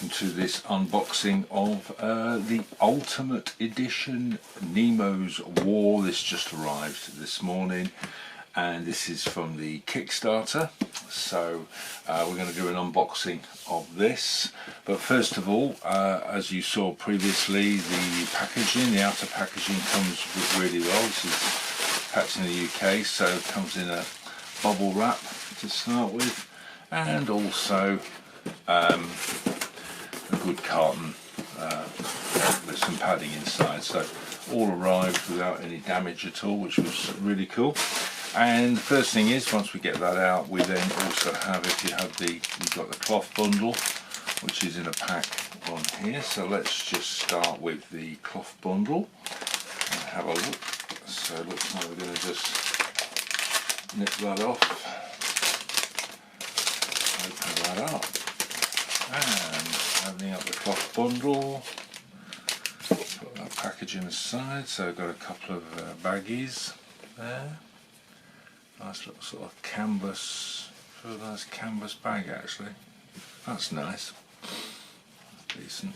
welcome to this unboxing of the Ultimate Edition Nemo's War. This just arrived this morning and this is from the Kickstarter, so we're going to do an unboxing of this. But first of all, as you saw previously, the packaging, the outer packaging comes really well. This is packed in the UK, so it comes in a bubble wrap to start with, and also a good carton with some padding inside, so all arrived without any damage at all, which was really cool. And the first thing is, once we get that out, we then also have, if you have you've got the cloth bundle, which is in a pack on here. So let's just start with the cloth bundle and have a look. So it looks like we're going to just nip that off, open that up, and opening up the cloth bundle, put that packaging aside. So I've got a couple of baggies there. Nice little sort of canvas, really nice canvas bag actually. That's nice, that's decent.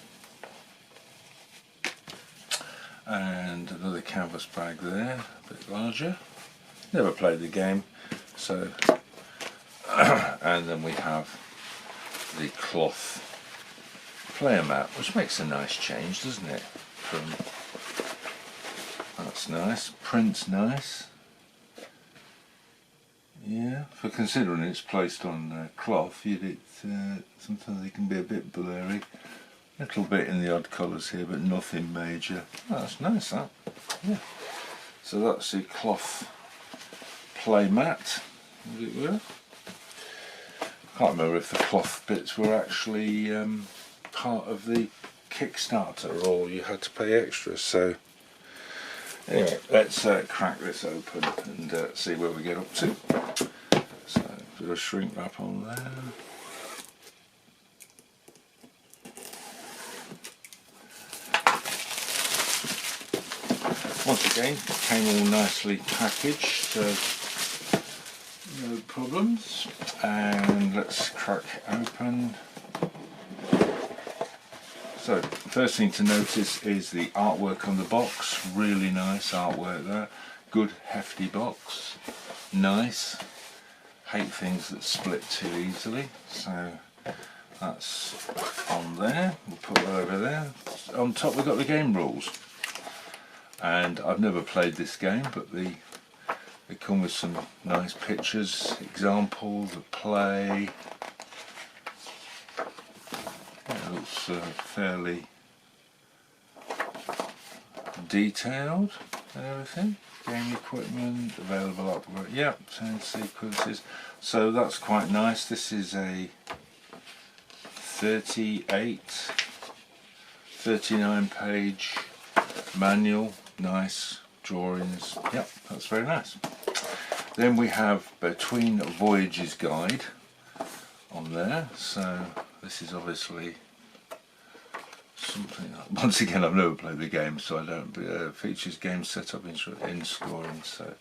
And another canvas bag there, a bit larger. Never played the game, so and then we have the cloth player mat, which makes a nice change, doesn't it? That's nice. Print's nice. Yeah, for considering it's placed on cloth, sometimes it can be a bit blurry. A little bit in the odd colours here, but nothing major. Oh, that's nice, that. Yeah. So that's the cloth play mat, as it were. I can't remember if the cloth bits were actually part of the Kickstarter or you had to pay extra. So anyway, let's crack this open and see where we get up to. So a bit of shrink wrap on there. Once again, came all nicely packaged, so no problems. And let's crack open. So first thing to notice is the artwork on the box. Really nice artwork there. Good hefty box. Nice. Hate things that split too easily. So that's on there. We'll put that over there. On top we've got the game rules. And I've never played this game, but they come with some nice pictures, examples of play. It looks fairly detailed and everything. Game equipment, available upgrade, yep, sound sequences. So that's quite nice. This is a 39 page manual. Nice drawings, yep, that's very nice. Then we have Between Voyages guide on there. So this is obviously something, once again I've never played the game, so I don't, features game setup in scoring. So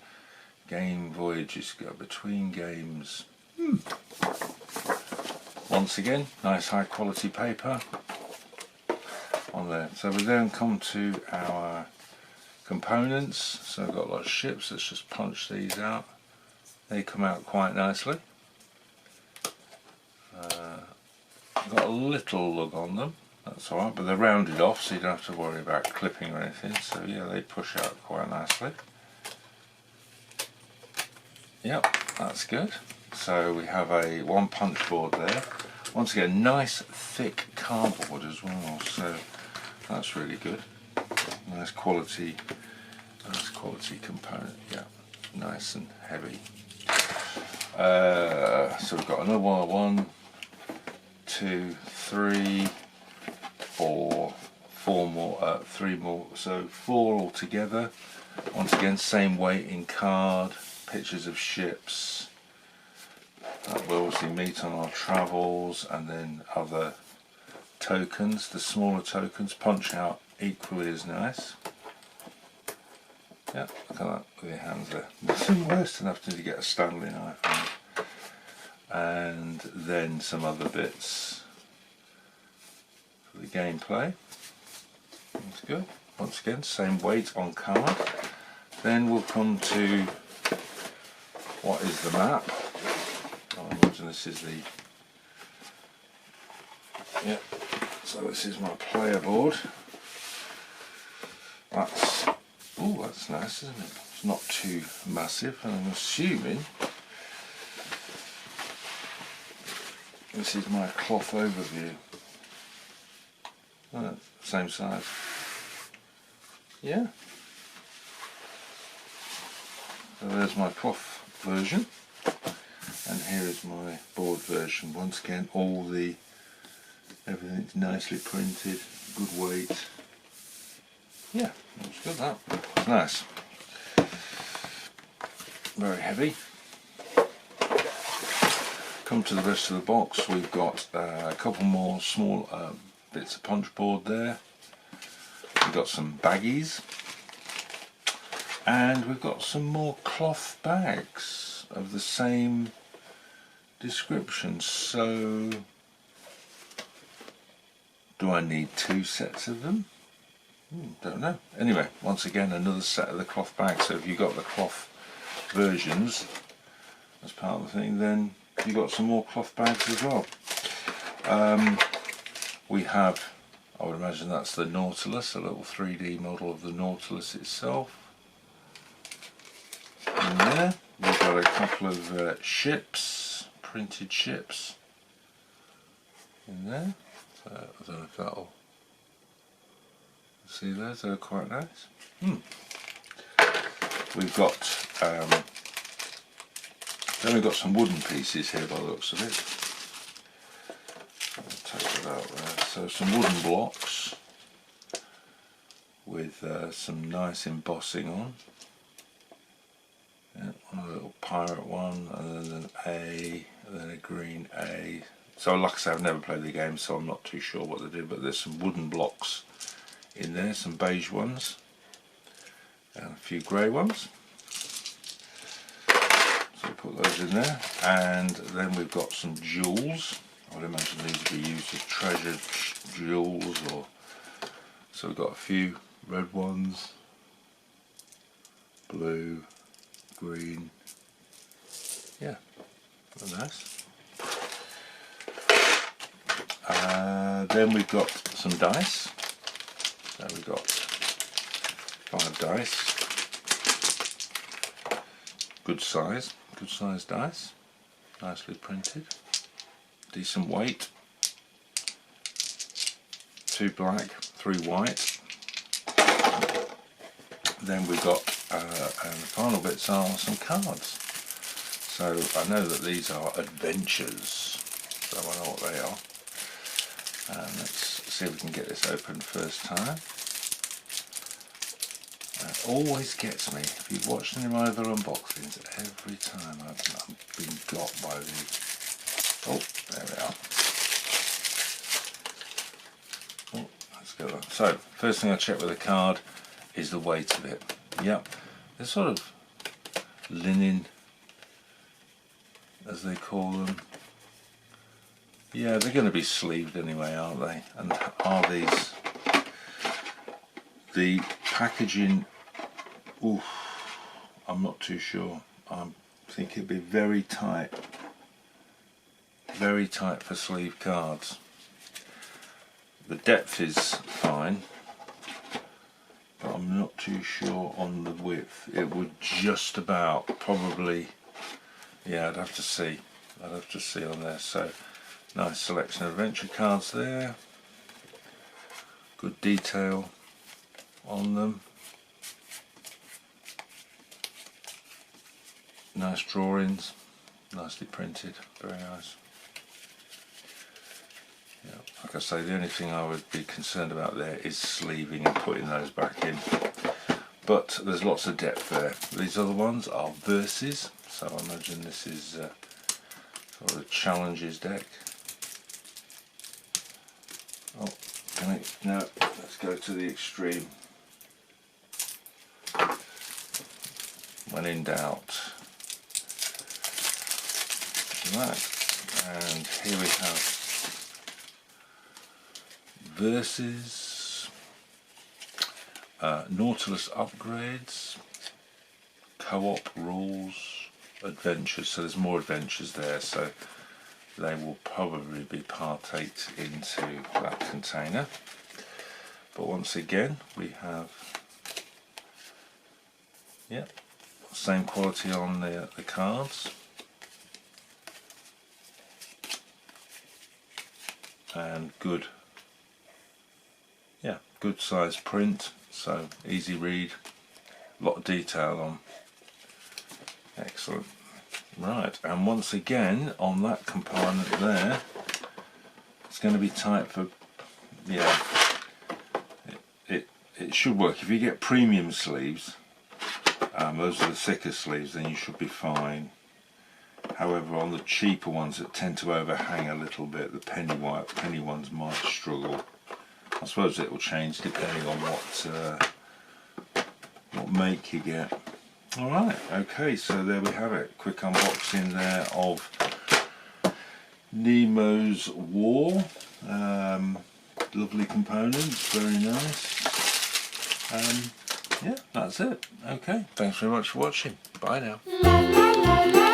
game voyages go between games. Once again, nice high quality paper on there. So we then come to our components. So I've got a lot of ships. Let's just punch these out. They come out quite nicely. Got a little lug on them. That's alright, but they're rounded off, so you don't have to worry about clipping or anything. So yeah, they push out quite nicely. Yep, that's good. So we have a one punch board there. Once again, nice thick cardboard as well. So that's really good. Nice quality component. Yeah, nice and heavy. So we've got another one. 1, 2, 3, 4 more, 3 more, so 4 altogether. Once again, same weight in card, pictures of ships that we'll obviously meet on our travels, and then other tokens. The smaller tokens punch out equally as nice. Yeah, look at that with your hands there. Nothing worse than having to get a Stanley knife on it. And then some other bits for the gameplay. That's good. Once again, same weight on card. Then we'll come to what is the map. I imagine this is the, yeah, so this is my player board. That's, oh, that's nice, isn't it? It's not too massive, and I'm assuming this is my cloth overview. Oh, same size. Yeah. So there's my cloth version, and here is my board version. Once again, everything's nicely printed, good weight. Yeah, that's good. That it's nice. Very heavy. Come to the rest of the box. We've got a couple more small bits of punch board there. We've got some baggies, and we've got some more cloth bags of the same description. So, do I need 2 sets of them? Don't know. Anyway, once again, another set of the cloth bags. So if you've got the cloth versions as part of the thing, then you've got some more cloth bags as well. We have, I would imagine that's the Nautilus, a little 3D model of the Nautilus itself. In there, we've got a couple of ships, printed ships in there. So I don't know if that'll, see those, they're quite nice. We've got, then we've got some wooden pieces here by the looks of it. I'll take that out there. So some wooden blocks with some nice embossing on. Yeah, one little pirate one, and then an A, and then a green A. So like I say, I've never played the game, so I'm not too sure what they do, but there's some wooden blocks in there, some beige ones, and a few grey ones. So put those in there, and then we've got some jewels. I would imagine these would be used as treasured jewels, or so we've got a few red ones, blue, green. Yeah, they're nice. Then we've got some dice. So we've got 5 dice. Good size dice. Nicely printed. Decent weight. 2 black, 3 white. Then we've got, and the final bits are some cards. So I know that these are adventures, so I know what they are. And let's see if we can get this open first time. It always gets me, if you've watched any of my other unboxings, every time I've been got by the... Oh, there we are. Oh, let's go on. So, first thing I check with the card is the weight of it. Yep, they're sort of linen, as they call them. Yeah, they're going to be sleeved anyway, aren't they? And are these... The packaging, oof, I'm not too sure. I think it'd be very tight for sleeve cards. The depth is fine, but I'm not too sure on the width. It would just about, probably, yeah, I'd have to see on there. So, nice selection of adventure cards there. Good detail on them. Nice drawings, nicely printed, very nice. Yeah, like I say, the only thing I would be concerned about there is sleeving and putting those back in. But there's lots of depth there. These other ones are verses, so I imagine this is sort of a challenges deck. Oh, no, let's go to the extreme. When in doubt. Right, and here we have versus, Nautilus upgrades, co-op rules, adventures. So there's more adventures there, so they will probably be partaked into that container. But once again, we have, yep, same quality on the cards, and good, yeah, good size print, so easy read, a lot of detail on. Excellent. Right, and once again on that compartment there, it's going to be tight for, yeah, it should work. If you get premium sleeves, those are the thicker sleeves, then you should be fine. However, on the cheaper ones that tend to overhang a little bit, the penny ones might struggle. I suppose it will change depending on what make you get. Alright, okay, so there we have it. Quick unboxing there of Nemo's War. Lovely components, very nice. Yeah, that's it. Okay, thanks very much for watching. Bye now.